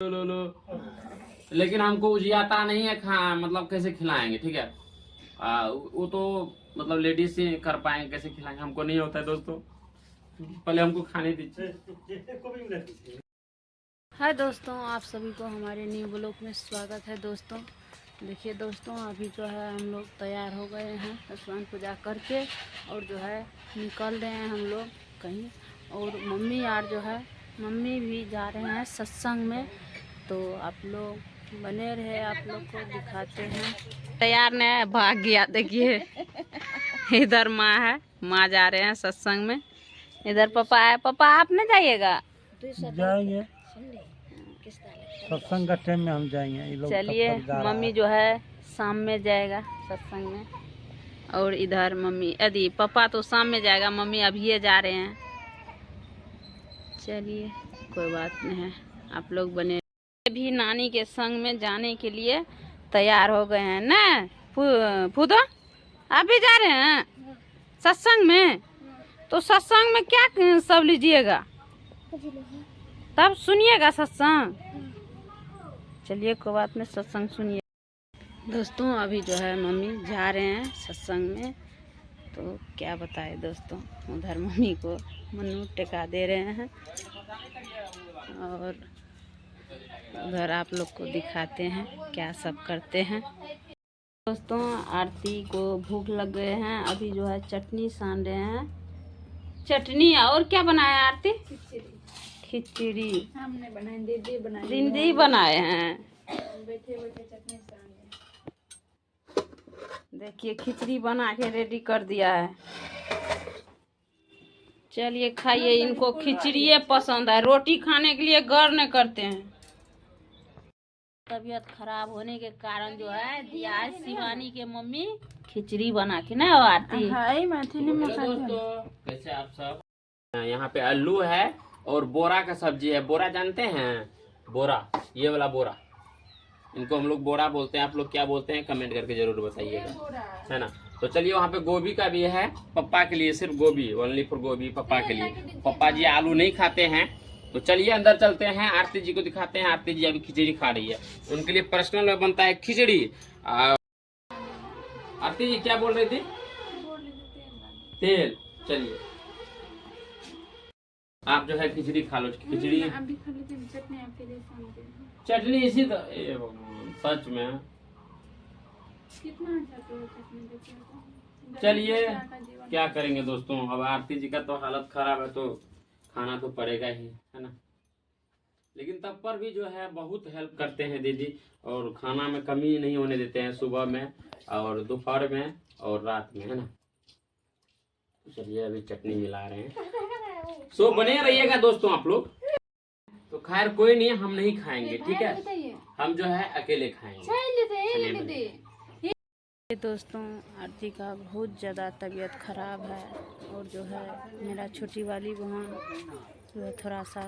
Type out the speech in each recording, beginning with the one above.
लो लो। लेकिन हमको उजियाता नहीं है खा, मतलब कैसे खिलाएंगे, ठीक है। वो तो मतलब लेडीज से कर पाएंगे, कैसे खिलाएंगे हमको नहीं होता है दोस्तों। पहले हमको खाने दीजिए। हाय दोस्तों, आप सभी को हमारे न्यू ब्लॉग में स्वागत है। दोस्तों देखिए दोस्तों, अभी जो है हम लोग तैयार हो गए हैं स्नान पूजा करके, और जो है निकल रहे हैं हम लोग कहीं। और मम्मी यार जो है, मम्मी भी जा रहे हैं सत्संग में। तो आप लोग बने रहे, आप लोग को दिखाते हैं। तैयार ने भाग गया, देखिए इधर माँ है, माँ जा रहे हैं सत्संग में। इधर पापा है। पापा आप नहीं जाइएगा? जाएंगे सत्संग का टाइम में हम जाएंगे। ये लोग चलिए, मम्मी जो है शाम में जाएगा सत्संग में, और इधर मम्मी यदि पापा तो शाम में जाएगा, मम्मी अभी जा रहे हैं। चलिए कोई बात नहीं है, आप लोग बने। भी नानी के संग में जाने के लिए तैयार हो गए हैं ना। फूदो आप भी जा रहे हैं सत्संग में? तो सत्संग में क्या सब लीजिएगा, तब सुनिएगा सत्संग। चलिए कोई बात नहीं, सत्संग सुनिए। दोस्तों अभी जो है मम्मी जा रहे हैं सत्संग में, तो क्या बताए दोस्तों, उधर मम्मी को मन्नू टिका दे रहे हैं, और उधर आप लोग को दिखाते हैं क्या सब करते हैं। दोस्तों आरती को भूख लग गए हैं, अभी जो है चटनी सान रहे हैं। चटनी और क्या बनाया आरती? खिचड़ी हमने बनाई, दीदी बनाई, दीदी बनाए हैं। बैठे बैठे चटनी सान रहे। देखिए खिचड़ी बना के रेडी कर दिया है। चलिए खाइए, इनको खिचड़ी पसंद है, रोटी खाने के लिए गौर नहीं करते हैं। तबीयत खराब होने के कारण जो है दिया है शिवानी के मम्मी खिचड़ी बना के ना आरती। कैसे आप सब? यहाँ पे आलू है और बोरा का सब्जी है। बोरा जानते हैं? बोरा, ये वाला बोरा, इनको हम लोग बोरा बोलते हैं। आप लोग क्या बोलते हैं कमेंट करके जरूर बताइएगा, है ना। तो चलिए, वहाँ पे गोभी का भी है पप्पा के लिए, सिर्फ गोभी, ओनली फॉर गोभी पप्पा के लिए। पप्पा जी आलू नहीं खाते हैं। तो चलिए अंदर चलते हैं, आरती जी को दिखाते हैं। आरती जी अभी खिचड़ी खा रही है, उनके लिए पर्सनल में बनता है खिचड़ी। आरती जी क्या बोल रही थी? तेल। चलिए आप जो है खिचड़ी खा लो। खिचड़ी चटनी इसी सच में चलिए क्या करेंगे दोस्तों, अब आरती जी का तो हालत खराब है, तो खाना तो पड़ेगा ही, है ना। लेकिन तब पर भी जो है बहुत हेल्प करते हैं दीदी, और खाना में कमी नहीं होने देते हैं, सुबह में और दोपहर में और रात में, है ना। चलिए अभी चटनी मिला रहे हैं। सो बने रहिएगा दोस्तों आप लोग। तो खैर कोई नहीं, हम नहीं खाएंगे, ठीक है, हम जो है अकेले खाएंगे। दोस्तों आरती का बहुत ज़्यादा तबीयत ख़राब है, और जो है मेरा छोटी वाली बहन जो है थोड़ा सा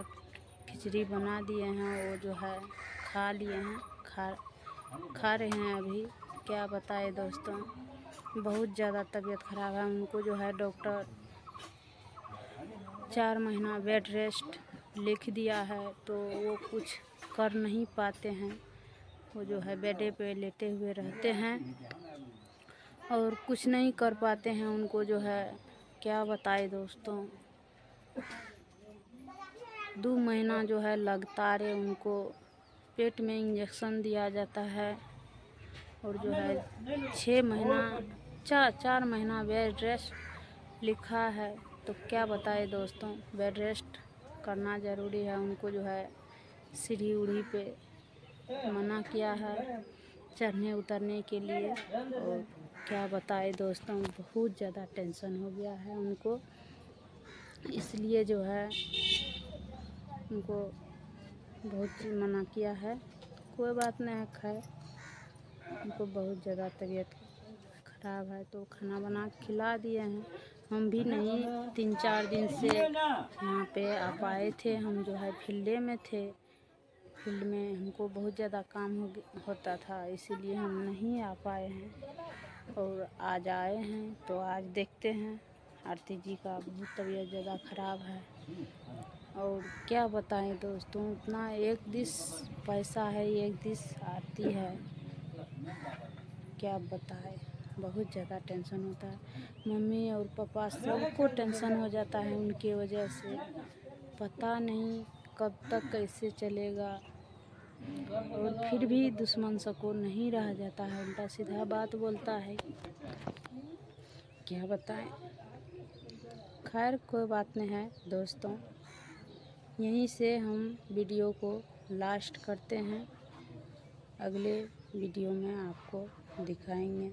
खिचड़ी बना दिए हैं, वो जो है खा लिए हैं, खा रहे हैं अभी। क्या बताए दोस्तों, बहुत ज़्यादा तबीयत ख़राब है। उनको जो है डॉक्टर 4 महीना बेड रेस्ट लिख दिया है, तो वो कुछ कर नहीं पाते हैं। वो जो है बेडे पे लेटे हुए रहते हैं और कुछ नहीं कर पाते हैं। उनको जो है क्या बताए दोस्तों, 2 महीना जो है लगातार उनको पेट में इंजेक्शन दिया जाता है, और जो है 6 महीना 4 महीना बेड रेस्ट लिखा है। तो क्या बताए दोस्तों, बेड रेस्ट करना ज़रूरी है। उनको जो है सीढ़ी उढ़ी पे मना किया है चढ़ने उतरने के लिए। और क्या बताए दोस्तों, बहुत ज़्यादा टेंशन हो गया है उनको, इसलिए जो है उनको बहुत चीज़ मना किया है। कोई बात नहीं है, खैर उनको बहुत ज़्यादा तबीयत ख़राब है, तो खाना बना खिला दिए हैं। हम भी नहीं 3-4 दिन से यहाँ पे आ पाए थे, हम जो है फील्डे में थे। फील्ड में हमको बहुत ज़्यादा काम होता था, इसीलिए हम नहीं आ पाए हैं, और आज आए हैं। तो आज देखते हैं, आरती जी का बहुत तबीयत ज़्यादा ख़राब है। और क्या बताएं दोस्तों, इतना एक दिस पैसा है, एक दिस आती है, क्या बताएं। बहुत ज़्यादा टेंशन होता है, मम्मी और पापा सबको टेंशन हो जाता है उनकी वजह से। पता नहीं कब तक कैसे चलेगा, और फिर भी दुश्मन सबको नहीं रहा जाता है, उल्टा सीधा बात बोलता है, क्या बताएं। खैर कोई बात नहीं है दोस्तों, यहीं से हम वीडियो को लास्ट करते हैं। अगले वीडियो में आपको दिखाएंगे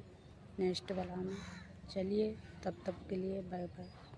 नेक्स्ट वाला में। चलिए तब तक के लिए बाय बाय।